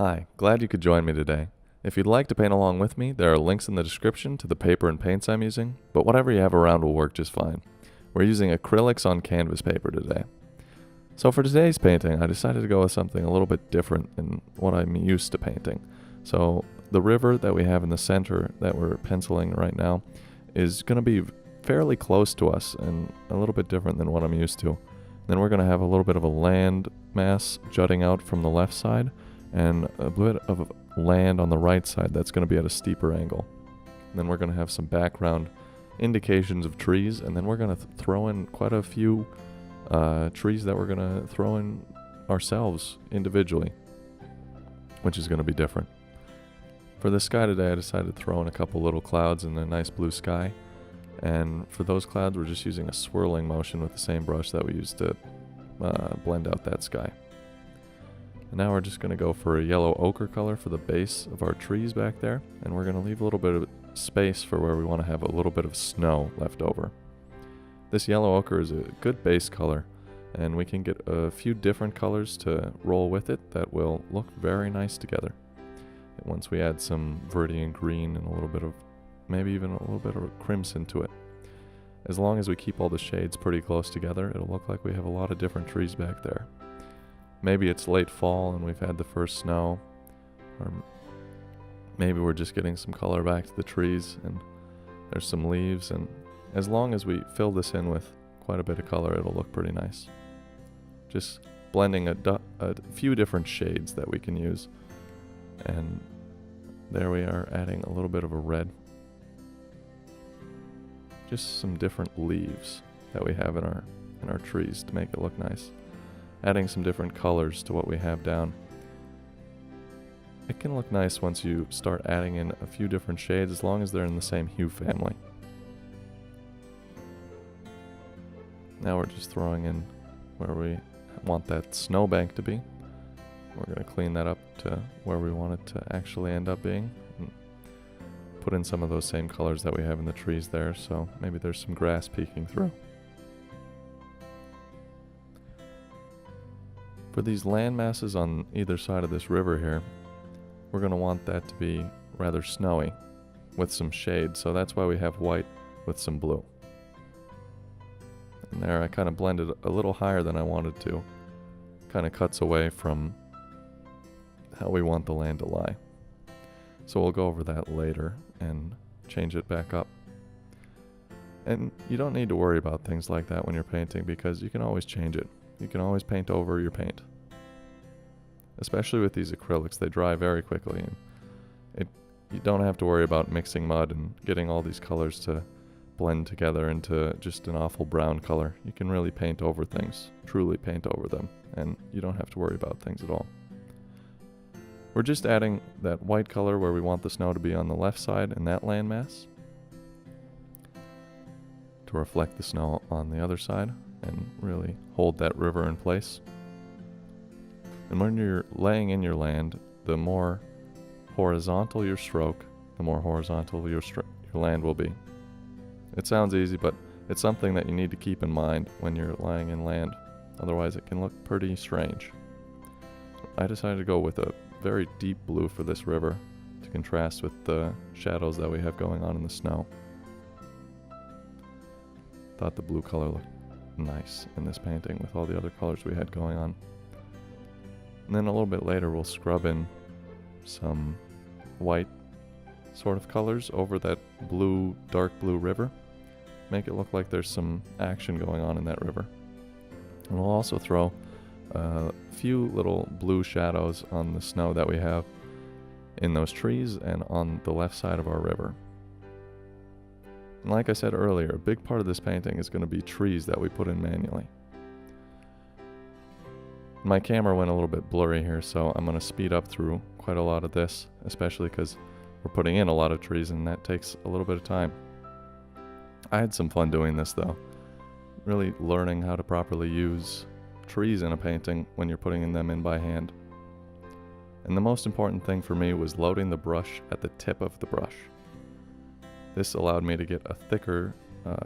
Hi, glad you could join me today. If you'd like to paint along with me, there are links in the description to the paper and paints I'm using, but whatever you have around will work just fine. We're using acrylics on canvas paper today. So for today's painting, I decided to go with something a little bit different than what I'm used to painting. So the river that we have in the center that we're penciling right now is going to be fairly close to us and a little bit different than what I'm used to. Then we're going to have a little bit of a land mass jutting out from the left side and a bit of land on the right side that's going to be at a steeper angle. And then we're going to have some background indications of trees, and then we're going to throw in quite a few trees that we're going to throw in ourselves individually, which is going to be different. For the sky today, I decided to throw in a couple little clouds and a nice blue sky. And for those clouds, we're just using a swirling motion with the same brush that we used to blend out that sky. And now we're just going to go for a yellow ochre color for the base of our trees back there. And we're going to leave a little bit of space for where we want to have a little bit of snow left over. This yellow ochre is a good base color, and we can get a few different colors to roll with it that will look very nice together. And once we add some Viridian green and a little bit of, maybe even a little bit of crimson to it. As long as we keep all the shades pretty close together, it'll look like we have a lot of different trees back there. Maybe it's late fall and we've had the first snow, or maybe we're just getting some color back to the trees and there's some leaves, and as long as we fill this in with quite a bit of color, it'll look pretty nice. Just blending a few different shades that we can use. And there we are, adding a little bit of a red. Just some different leaves that we have in our trees to make it look nice. Adding some different colors to what we have down. It can look nice once you start adding in a few different shades, as long as they're in the same hue family. Now we're just throwing in where we want that snowbank to be. We're going to clean that up to where we want it to actually end up being. And put in some of those same colors that we have in the trees there, so maybe there's some grass peeking through. For these land masses on either side of this river here, we're going to want that to be rather snowy with some shade, so that's why we have white with some blue. And there I kind of blended a little higher than I wanted to. Kind of cuts away from how we want the land to lie. So we'll go over that later and change it back up. And you don't need to worry about things like that when you're painting, because you can always change it. You can always paint over your paint. Especially with these acrylics, they dry very quickly, and you don't have to worry about mixing mud and getting all these colors to blend together into just an awful brown color. You can really paint over things, truly paint over them, and you don't have to worry about things at all. We're just adding that white color where we want the snow to be on the left side in that landmass to reflect the snow on the other side and really hold that river in place. And when you're laying in your land, the more horizontal your stroke, the more horizontal your land will be. It sounds easy, but it's something that you need to keep in mind when you're laying in land. Otherwise it can look pretty strange. I decided to go with a very deep blue for this river to contrast with the shadows that we have going on in the snow. Thought the blue color looked nice in this painting with all the other colors we had going on. And then a little bit later we'll scrub in some white sort of colors over that blue, dark blue river. Make it look like there's some action going on in that river. And we'll also throw a few little blue shadows on the snow that we have in those trees and on the left side of our river. And like I said earlier, a big part of this painting is going to be trees that we put in manually. My camera went a little bit blurry here, so I'm going to speed up through quite a lot of this, especially because we're putting in a lot of trees and that takes a little bit of time. I had some fun doing this though, really learning how to properly use trees in a painting when you're putting them in by hand. And the most important thing for me was loading the brush at the tip of the brush. This allowed me to get a thicker,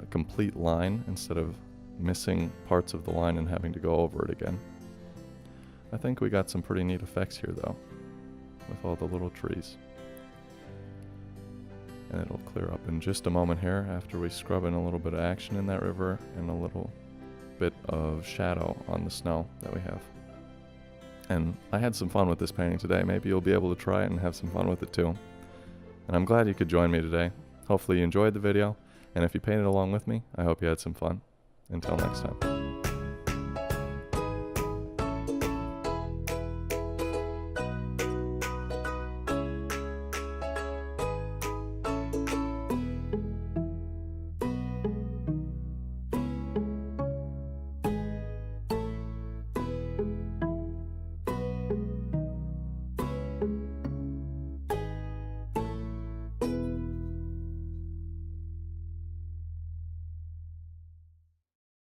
complete line instead of missing parts of the line and having to go over it again. I think we got some pretty neat effects here though. with all the little trees. And it'll clear up in just a moment here after we scrub in a little bit of action in that river and a little bit of shadow on the snow that we have. And I had some fun with this painting today. Maybe you'll be able to try it and have some fun with it too. And I'm glad you could join me today. Hopefully you enjoyed the video, and if you painted along with me, I hope you had some fun. Until next time.